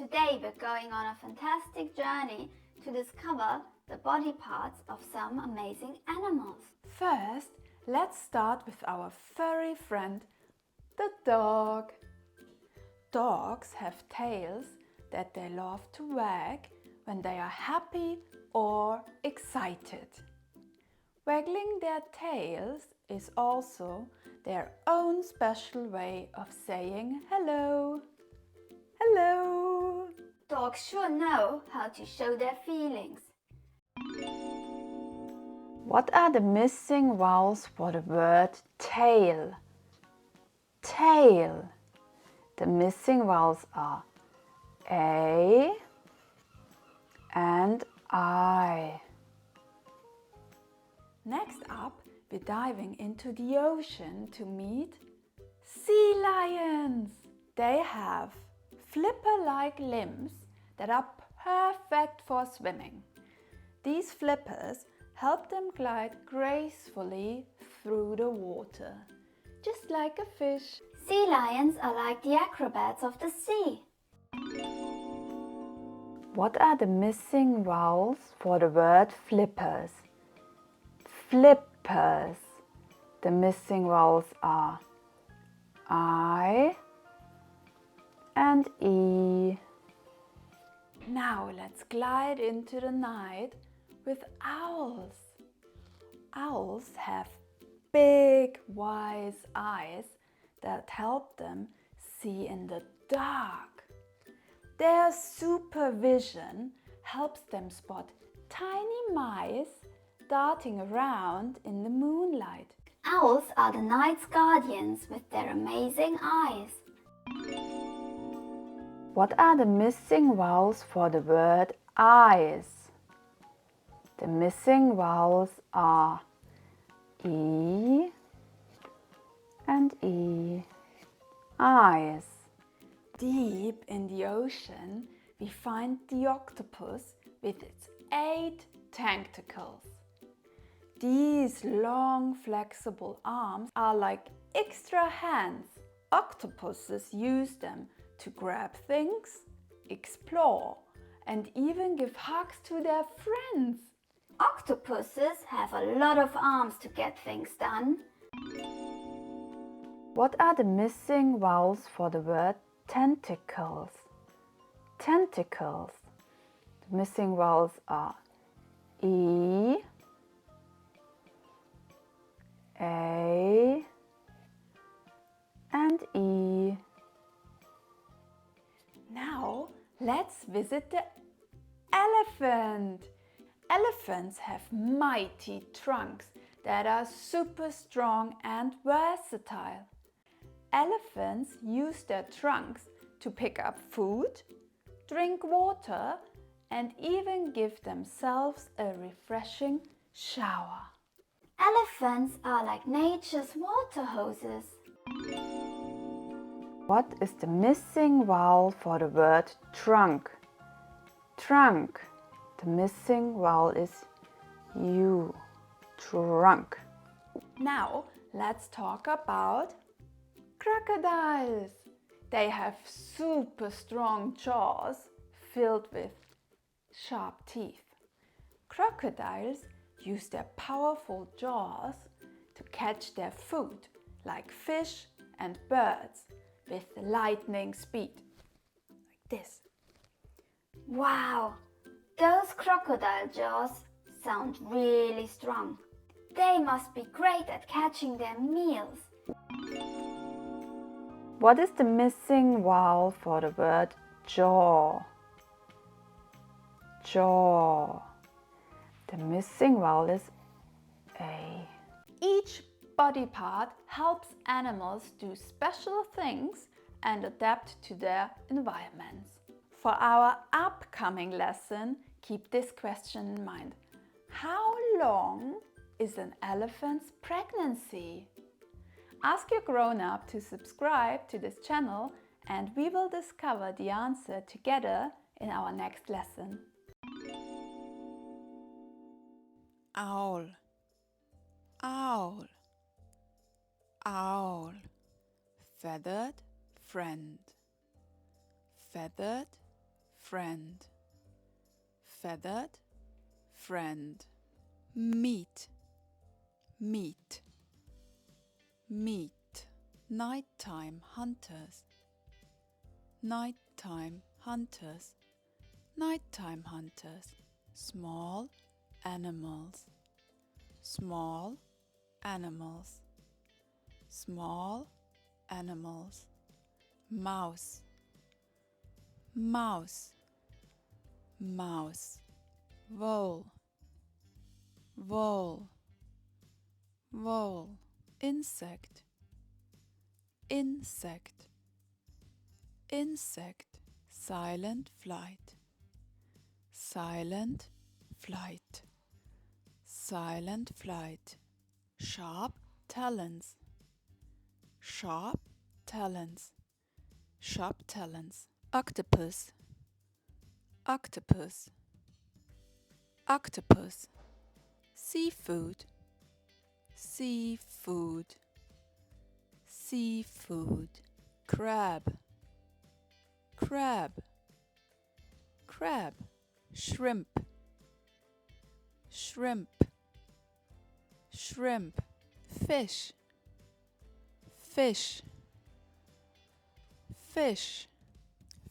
Today we're going on a fantastic journey to discover the body parts of some amazing animals. First, let's start with our furry friend, the dog. Dogs have tails that they love to wag when they are happy or excited. Waggling their tails is also their own special way of saying hello. Hello! Dogs sure know how to show their feelings. What are the missing vowels for the word tail? Tail. The missing vowels are A and I. Next up, we're diving into the ocean to meet sea lions. They have flipper-like limbs that are perfect for swimming. These flippers help them glide gracefully through the water, just like a fish. Sea lions are like the acrobats of the sea. What are the missing vowels for the word flippers? Flippers. The missing vowels are I and E. Now let's glide into the night with owls. Owls have big, wise eyes that help them see in the dark. Their supervision helps them spot tiny mice darting around in the moonlight. Owls are the night's guardians with their amazing eyes. What are the missing vowels for the word eyes? The missing vowels are E and E. Eyes. Deep in the ocean, we find the octopus with its 8 tentacles. These long, flexible arms are like extra hands. Octopuses use them to grab things, explore, and even give hugs to their friends. Octopuses have a lot of arms to get things done. What are the missing vowels for the word tentacles? Tentacles. The missing vowels are E, A, and E. Now let's visit the elephant. Elephants have mighty trunks that are super strong and versatile. Elephants use their trunks to pick up food, drink water, and even give themselves a refreshing shower. Elephants are like nature's water hoses. What is the missing vowel for the word trunk? Trunk. The missing vowel is U. Trunk. Now let's talk about crocodiles. They have super strong jaws filled with sharp teeth. Crocodiles use their powerful jaws to catch their food, like fish and birds, with lightning speed, like this. Wow, those crocodile jaws sound really strong. They must be great at catching their meals. What is the missing vowel for the word jaw? Jaw. The missing vowel is A. Each body part helps animals do special things and adapt to their environments. For our upcoming lesson, keep this question in mind. How long is an elephant's pregnancy? Ask your grown-up to subscribe to this channel and we will discover the answer together in our next lesson. Owl, owl, owl, feathered friend, feathered friend. Feathered friend. Meat, meat, meat. Nighttime hunters, nighttime hunters, nighttime hunters. Small animals, small animals, small animals. Mouse, mouse, mouse. Vole, vole, vole. Insect, insect, insect. Silent flight, silent flight, silent flight. Sharp talons, sharp talons, sharp talons. Octopus, octopus, octopus. Seafood, seafood, seafood. Crab, crab, crab. Shrimp, shrimp, shrimp. Fish, fish, fish.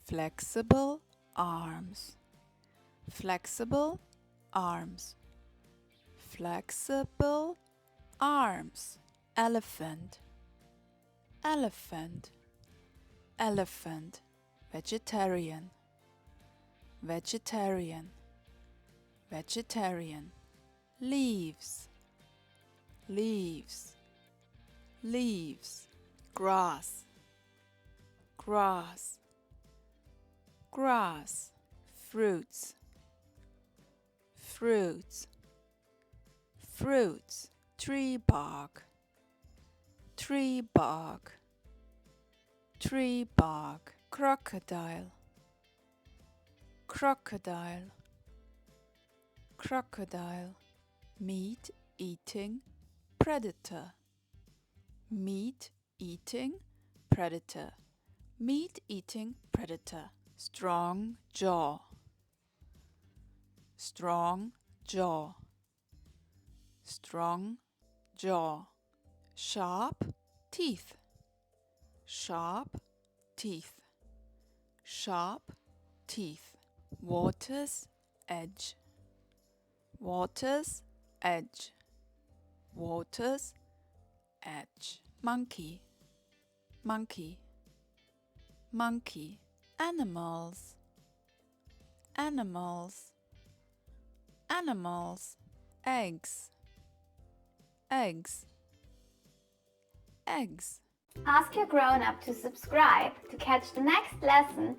Flexible arms, flexible arms, flexible arms. Elephant, elephant, elephant. Vegetarian, vegetarian, vegetarian. Leaves, leaves, leaves. Grass, grass, grass. Fruits, fruits, fruits. Tree bark, tree bark, tree bark. Crocodile, crocodile, crocodile. Meat eating predator, meat eating predator, meat eating predator. Strong jaw, strong jaw, strong jaw. Sharp teeth, sharp teeth, sharp teeth. Water's edge, water's edge, water's edge. Monkey, monkey, monkey. Animals, animals, animals. Eggs, eggs, eggs. Ask your grown-up to subscribe to catch the next lesson